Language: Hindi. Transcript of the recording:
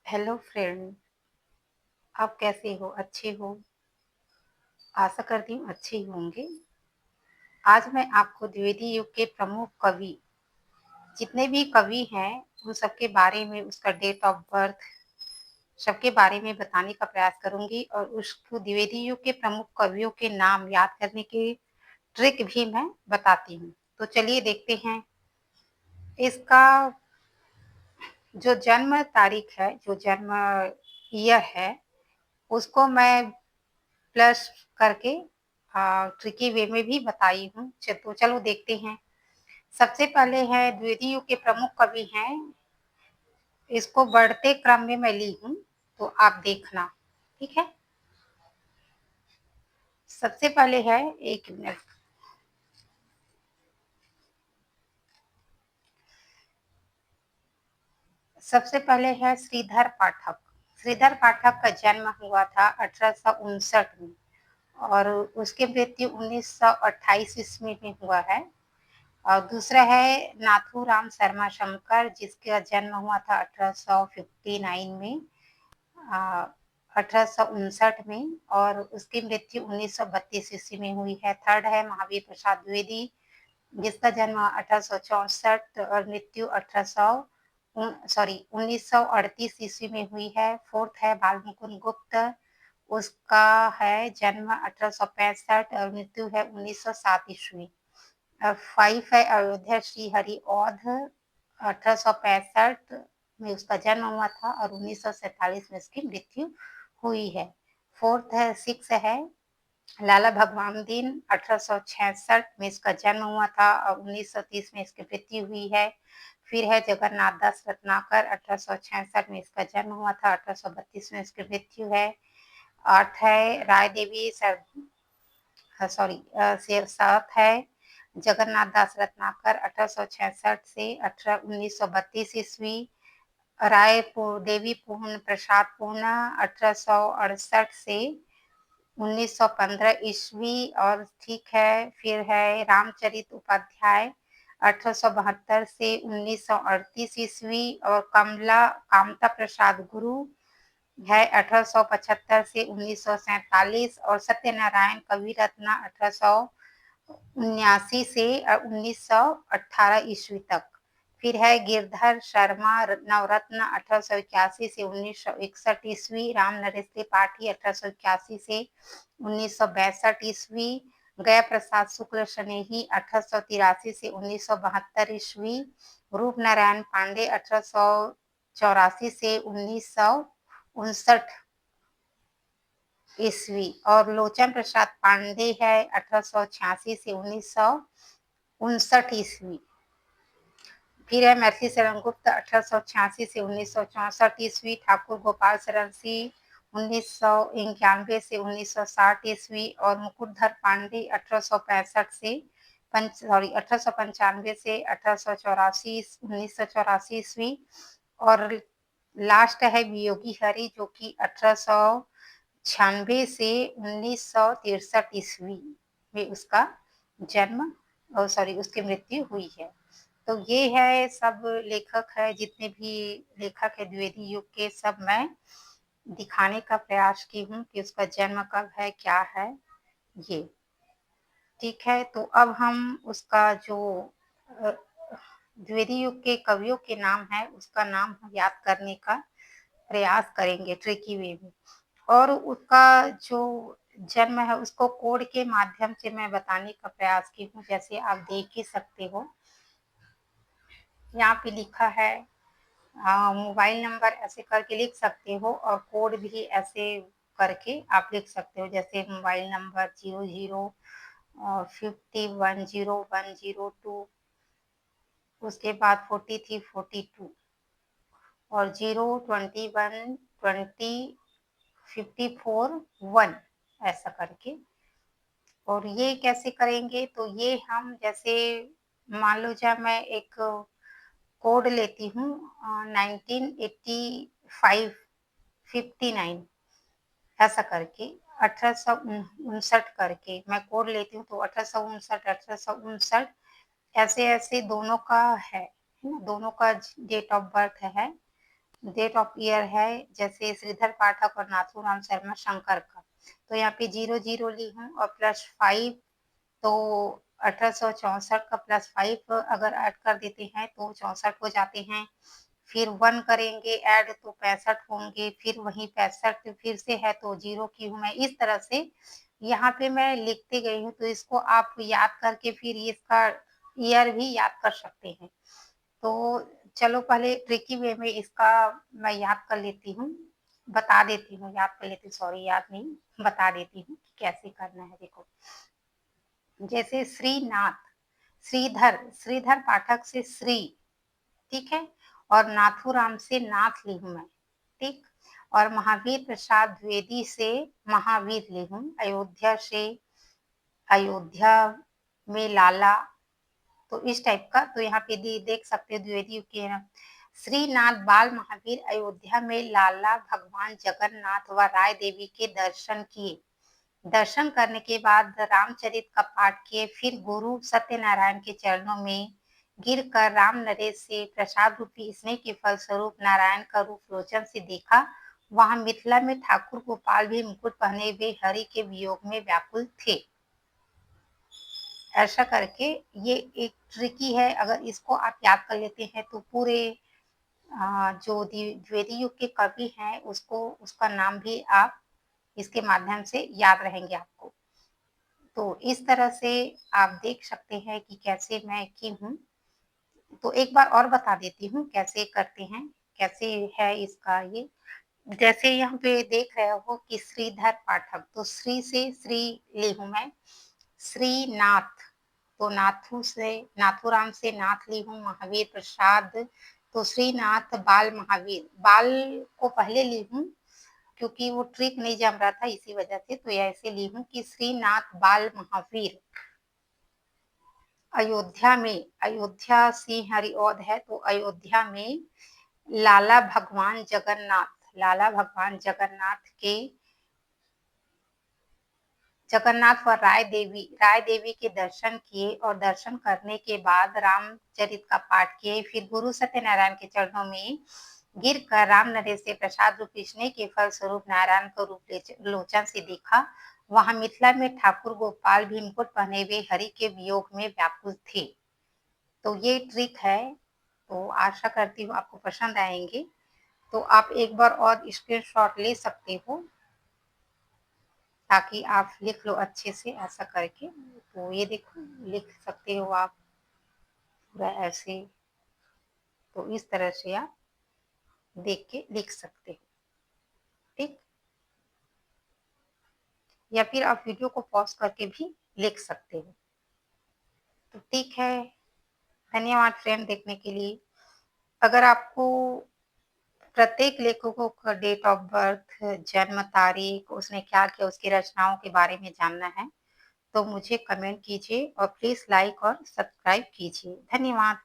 हेलो फ्रेंड, आप कैसे हो? अच्छे हो? आशा करती हूँ अच्छे ही होंगे। आज मैं आपको द्विवेदी युग के प्रमुख कवि, जितने भी कवि हैं, उन सबके बारे में, उसका डेट ऑफ बर्थ, सबके बारे में बताने का प्रयास करूँगी और उसको द्विवेदी युग के प्रमुख कवियों के नाम याद करने की ट्रिक भी मैं बताती हूँ। तो चलिए देखते हैं। इसका जो जन्म तारीख है, जो जन्म ईयर है, उसको मैं प्लस करके ट्रिकी वे में भी बताई हूँ। तो चलो देखते हैं। सबसे पहले है द्विवेदी युग के प्रमुख कवि हैं, इसको बढ़ते क्रम में मैं ली हूँ, तो आप देखना, ठीक है। सबसे पहले है, एक मिनट, सबसे पहले है श्रीधर पाठक। श्रीधर पाठक का जन्म हुआ था 1859 में और उसकी मृत्यु 1928 ईस्वी में हुआ है। और दूसरा है नाथूराम शर्मा शंकर, जिसका जन्म हुआ था 1859 में, 1859 में, और उसकी मृत्यु 1932 ईस्वी में हुई है। थर्ड है महावीर प्रसाद द्विवेदी, जिसका जन्म 1864 और मृत्यु 1938 ईस्वी में हुई है। फोर्थ है बालमुकुंद गुप्त, उसका है जन्म 1865 और मृत्यु है 1907 ईस्वी। 5 है अयोध्या श्री हरि औध, 1865 में उसका जन्म हुआ था और 1947 में उसकी मृत्यु हुई है। फोर्थ है 6 है लाला भगवान दीन, 1866 में इसका जन्म हुआ था और 1930 में इसकी मृत्यु हुई है। फिर है जगन्नाथ दास रत्नाकर, 1866 में इसका जन्म हुआ था, 1832 में इसकी मृत्यु है। 8 है राय देवी सात है जगन्नाथ दास रत्नाकर, 1866 से 1932 ईस्वी। राय देवी पूर्ण प्रसाद पूर्णा, 1868 से 1915 ईस्वी। और ठीक है, फिर है रामचरित उपाध्याय, 1872 से 1938 ईस्वी। और कमला कामता प्रसाद गुरु है 1875 से 1947। और सत्यनारायण कवि रत्ना 1879 से 1918 ईस्वी तक। फिर है गिरधर शर्मा नवरत्न, 1881 से 1961 ईस्वी। राम नरेश त्रिपाठी, 1881 से 1962 ईस्वी। गया प्रसाद शुक्ल स्नेही, 1883 से 1972 ईस्वी। रूप नारायण पांडे, 1884 से 1959 ईस्वी। और लोचन प्रसाद पांडे है 1886 से 1959 ईस्वी। फिर है मैथिली शरण गुप्त, 1886 से 1964 ईस्वी। ठाकुर गोपाल शरण सिंह, 1991 से 1960 ईस्वी। और मुकुटधर पांडे, 1865 से 1895 से 1884 1984 ईस्वी। और लास्ट है वियोगी हरि, जो कि 1896 से 1963 ईस्वी में उसका जन्म उसकी मृत्यु हुई है। तो ये है, सब लेखक है, जितने भी लेखक है द्विवेदी युग के, सब मैं दिखाने का प्रयास की हूँ कि उसका जन्म कब है, क्या है ये। ठीक है, तो अब हम उसका जो द्विवेदी युग के कवियों के नाम है, उसका नाम याद करने का प्रयास करेंगे ट्रिकी वे में। और उसका जो जन्म है, उसको कोड के माध्यम से मैं बताने का प्रयास की हूँ। जैसे आप देख ही सकते हो, यहाँ पे लिखा है, मोबाइल नंबर ऐसे करके लिख सकते हो और कोड भी ऐसे करके आप लिख सकते हो। जैसे मोबाइल नंबर 0050100102, उसके बाद 4342 और 0212054 ऐसा करके। और ये कैसे करेंगे, तो ये हम जैसे मान लो, जब मैं एक कोड लेती हूँ 1985-59 ऐसा करके, 1859 करके मैं कोड लेती हूँ, तो 1859 ऐसे ऐसे दोनों का है ना, दोनों का डेट ऑफ बर्थ है। डेट ऑफ ईयर है जैसे श्रीधर पाठक और नाथूराम शर्मा शंकर का, तो यहाँ पे 00 ली हूँ और +5, तो 1864 का +5 अगर ऐड कर देते हैं तो 64 हो जाते हैं। फिर 1 करेंगे ऐड तो 65 होंगे, फिर वहीं 65 फिर से है तो 0 की हूँ मैं। इस तरह से यहाँ पे मैं लिखती गई हूँ, तो इसको आप याद करके फिर इसका ईयर भी याद कर सकते हैं। तो चलो पहले ट्रिकी वे में इसका मैं याद कर लेती हूँ, बता देती हूँ, याद कर लेती हूँ, सॉरी याद नहीं, बता देती हूँ कि कैसे करना है। देखो, जैसे श्रीनाथ, श्रीधर पाठक से श्री, ठीक है, और नाथूराम से नाथ ली हूँ मैं, ठीक, और महावीर प्रसाद द्विवेदी से महावीर ली हूँ, अयोध्या से अयोध्या में लाला, तो इस टाइप का। तो यहाँ पे देख सकते हो द्विवेदी के श्रीनाथ बाल महावीर अयोध्या में लाला भगवान जगन्नाथ व राय देवी के दर्शन किए। दर्शन करने के बाद रामचरित का पाठ किए, फिर गुरु सत्यनारायण के चरणों में गिरकर राम नरेश से प्रसाद रूपी स्नेह के फलस्वरूप नारायण का रूप लोचन से देखा। वहां मिथिला में ठाकुर गोपाल भी मुकुट पहने हुए हरि के वियोग में व्याकुल थे। ऐसा करके ये एक ट्रिकी है, अगर इसको आप याद कर लेते हैं तो पूरे जो द्विवेदी युग के कवि हैं उसको, उसका नाम भी आप इसके माध्यम से याद रहेंगे आपको। तो इस तरह से आप देख सकते हैं कि कैसे मैं की हूँ। तो एक बार और बता देती हूँ कैसे करते हैं, कैसे है इसका ये। जैसे यहाँ पे देख रहे हो कि श्रीधर पाठक, तो श्री से श्री ली हूँ मैं, श्रीनाथ, तो नाथूराम से नाथ ली हूँ, महावीर प्रसाद, तो श्रीनाथ बाल महावीर, बाल को पहले ली हूँ क्योंकि वो ट्रिक नहीं जम रहा था इसी वजह से, तो ऐसे ली हूँ कि श्रीनाथ बाल महावीर अयोध्या में, अयोध्या सिंह हरिऔध है तो अयोध्या में लाला भगवान जगन्नाथ के जगन्नाथ व राय देवी के दर्शन किए, और दर्शन करने के बाद रामचरित का पाठ किए, फिर गुरु सत्यनारायण के चरणों में गिर कर राम नरेश से प्रसाद रूप स्नेह के फल स्वरूप नारायण को रूप लोचन से देखा। वहां मिथिला में ठाकुर गोपाल भी मुकुट पहने हुए हरि के वियोग में व्याकुल थे। तो ये ट्रिक है, तो आशा करती हूँ आपको पसंद आएंगे। तो आप एक बार और स्क्रीनशॉट ले सकते हो ताकि आप लिख लो अच्छे से ऐसा करके। तो ये देखो लिख सकते हो आप पूरा ऐसे, तो इस तरह से आप देख के लिख सकते हो, ठीक, या फिर आप वीडियो को पॉज करके भी लिख सकते हो। तो ठीक है, धन्यवाद फ्रेंड देखने के लिए। अगर आपको प्रत्येक लेखकों का डेट ऑफ बर्थ, जन्म तारीख, उसने क्या किया, उसकी रचनाओं के बारे में जानना है तो मुझे कमेंट कीजिए और प्लीज लाइक और सब्सक्राइब कीजिए। धन्यवाद।